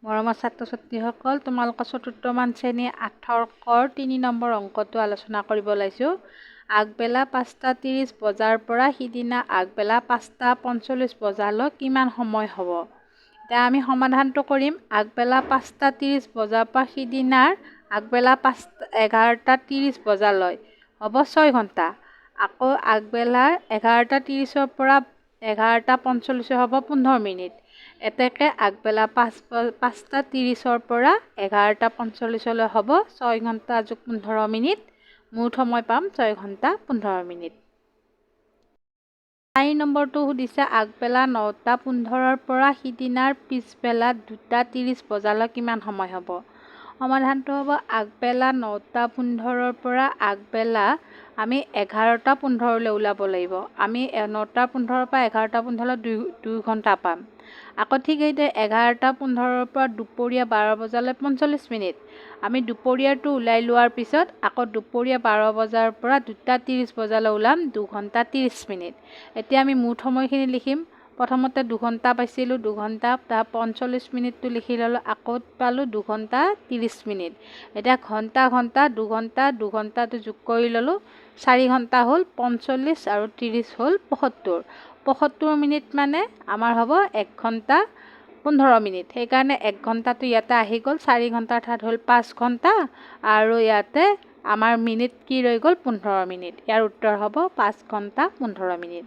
মৰমৰ ছাত্ৰ-ছাত্ৰীসকল, তোমালোকৰ চতুৰ্থ মান শ্ৰেণী 8 কৰ 3 নম্বৰ অংকটো আলোচনা কৰিব ওলাইছোঁ। আগবেলা 5:30 বজাৰ পৰা সিদিনা আগবেলা 5:45 বজালৈ কিমান সময় হ'ব? এতিয়া আমি সমাধানটো কৰিম। আগবেলা 5:30 বজাৰ পৰা সিদিনাৰ আগবেলা 11:30 বজালৈ হ'ব 6 ঘণ্টা। আকৌ আগবেলাৰ 11:30 পৰা 11:45 হ'ব 15 মিনিট। এতেকে আগবেলা 5:30 পৰা 11:45 হ'ব 6 ঘণ্টা যোগ 15 মিনিট। মুঠ সময় পাম 6 ঘণ্টা 15 মিনিট। 4 নম্বৰটো সুধিছে আগবেলা 9:15 পৰা সিদিনাৰ পিছবেলা 2:30 বজালৈ কিমান সময় হ'ব? সমাধানটো হ'ব আগবেলা 9:15 পৰা আগবেলা আমি 11:15 ওলাব লাগিব। আমি 9:15 পৰা 11:15 2 ঘণ্টা পাম। আকৌ ঠিক সেইদৰে 11:15 পৰা দুপৰীয়া 12 বজালৈ 45 মিনিট। আমি দুপৰীয়াটো ওলাই লোৱাৰ পিছত আকৌ দুপৰীয়া 12 বজাৰ পৰা 2:30 বজালৈ ওলাম 2 ঘণ্টা 30 মিনিট। এতিয়া আমি মুঠ সময়খিনি লিখিম। প্ৰথমতে 2 ঘণ্টা পাইছিলোঁ, 2 ঘণ্টা, তাৰ 45 মিনিটটো লিখি ল'লোঁ, আকৌ পালোঁ 2 ঘণ্টা 30 মিনিট। এতিয়া ঘণ্টা 2 ঘণ্টা 2 ঘণ্টাটো যোগ কৰি ল'লোঁ, 4 ঘণ্টা হ'ল 45 আৰু 30 হ'ল 75। 75 মিনিট মানে আমাৰ হ'ব 1 ঘণ্টা 15 মিনিট। সেইকাৰণে 1 ঘণ্টাটো ইয়াতে আহি গ'ল, 4 ঘণ্টাৰ ঠাইত হ'ল 5 ঘণ্টা আৰু ইয়াতে আমাৰ মিনিট কি ৰৈ গ'ল 15 মিনিট। ইয়াৰ উত্তৰ হ'ব 5 ঘণ্টা 15 মিনিট।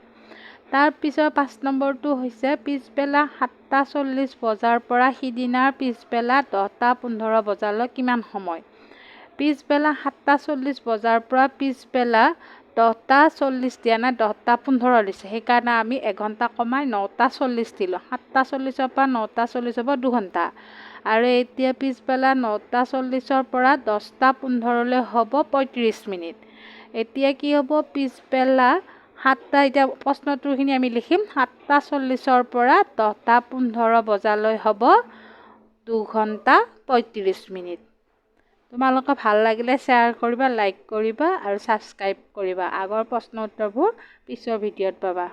তাৰপিছত 5 নম্বৰটো হৈছে পিছবেলা 7:40 বজাৰ পৰা সিদিনাৰ পিছবেলা 10:15 বজালৈ কিমান সময়? পিছবেলা 7:40 বজাৰ পৰা পিছবেলা 10:40 দিয়া নাই, 10:15 দিছে। সেইকাৰণে আমি 1 ঘণ্টা কমাই 9:40 দিলোঁ। 7:40 পৰা 9:40 হ'ব 2 ঘণ্টা। আৰু এতিয়া পিছবেলা 9:40 পৰা 10:15 হ'ব 35 মিনিট। এতিয়া কি হ'ব পিছবেলা এতিয়া প্ৰশ্নটোখিনি আমি লিখিম। 7:40 পৰা 10:15 বজালৈ হ'ব 2 ঘণ্টা 35 মিনিট। তোমালোকৰ ভাল লাগিলে শ্বেয়াৰ কৰিবা, লাইক কৰিবা আৰু ছাবস্ক্ৰাইব কৰিবা। আগৰ প্ৰশ্ন উত্তৰবোৰ পিছৰ ভিডিঅ'ত পাবা।